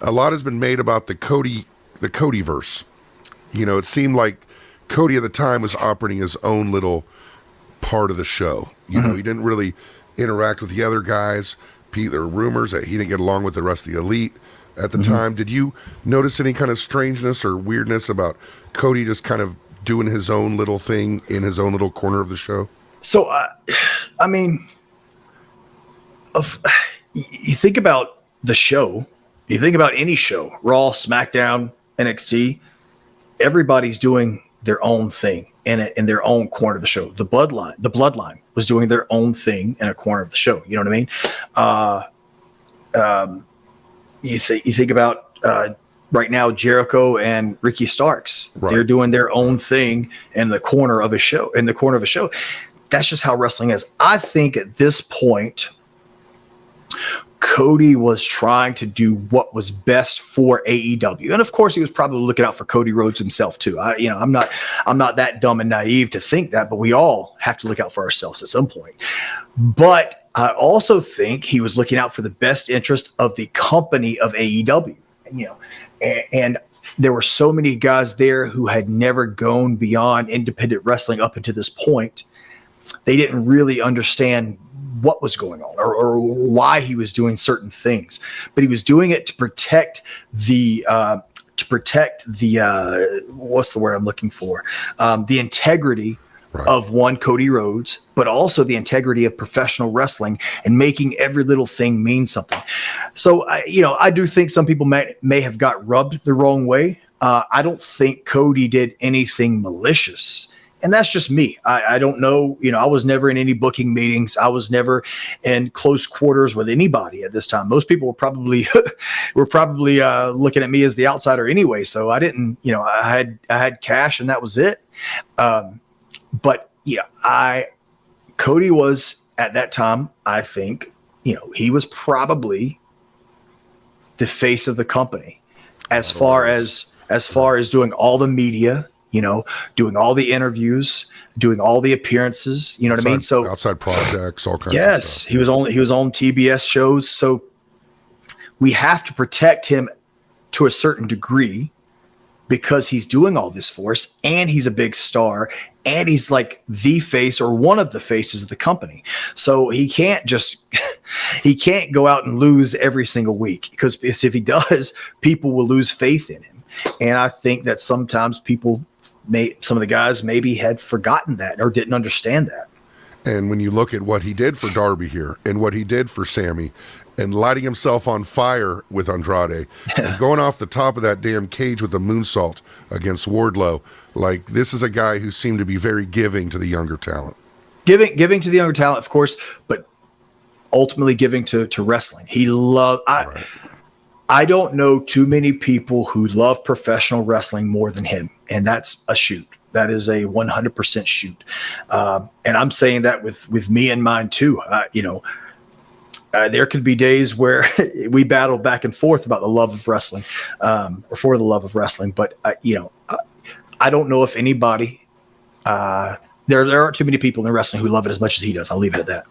a lot has been made about the Codyverse. You know, it seemed like Cody at the time was operating his own little part of the show. You know, he didn't really interact with the other guys. There were rumors that he didn't get along with the rest of the elite at the time. Did you notice any kind of strangeness or weirdness about Cody just kind of doing his own little thing in his own little corner of the show? So, I mean, you think about the show, you think about any show, Raw, SmackDown, NXT, everybody's doing their own thing in their own corner of the show. The bloodline was doing their own thing in a corner of the show. You know what I mean? You think about right now, Jericho and Ricky Starks. Right. They're doing their own thing in the corner of a show. That's just how wrestling is. I think at this point, Cody was trying to do what was best for AEW, and of course, he was probably looking out for Cody Rhodes himself too. I'm not that dumb and naive to think that, but we all have to look out for ourselves at some point. But I also think he was looking out for the best interest of the company of AEW. You know, and there were so many guys there who had never gone beyond independent wrestling up until this point. They didn't really understand what was going on or why he was doing certain things, but he was doing it to protect the what's the word I'm looking for? The integrity of one Cody Rhodes, but also the integrity of professional wrestling and making every little thing mean something. So, I do think some people may have got rubbed the wrong way. I don't think Cody did anything malicious. And that's just me. I don't know. I was never in any booking meetings. I was never in close quarters with anybody at this time. Most people were probably looking at me as the outsider anyway. So I didn't. I had cash and that was it. But Cody was at that time. I think he was probably the face of the company as far as doing all the media. Doing all the interviews, doing all the appearances, you know what I mean? So outside projects, all kinds of stuff. He was on TBS shows. So we have to protect him to a certain degree because he's doing all this for us and he's a big star and he's like the face or one of the faces of the company. So he can't go out and lose every single week because if he does, people will lose faith in him. And I think that sometimes some of the guys maybe had forgotten that or didn't understand that. And when you look at what he did for Darby here and what he did for Sammy and lighting himself on fire with Andrade and going off the top of that damn cage with the moonsault against Wardlow, like this is a guy who seemed to be very giving to the younger talent. Giving to the younger talent, of course, but ultimately giving to wrestling. He loved I don't know too many people who love professional wrestling more than him, and that's a shoot. That is a 100% shoot. And I'm saying that with me in mind too. There could be days where we battle back and forth about the love of wrestling or for the love of wrestling. But, I don't know if anybody there aren't too many people in wrestling who love it as much as he does. I'll leave it at that.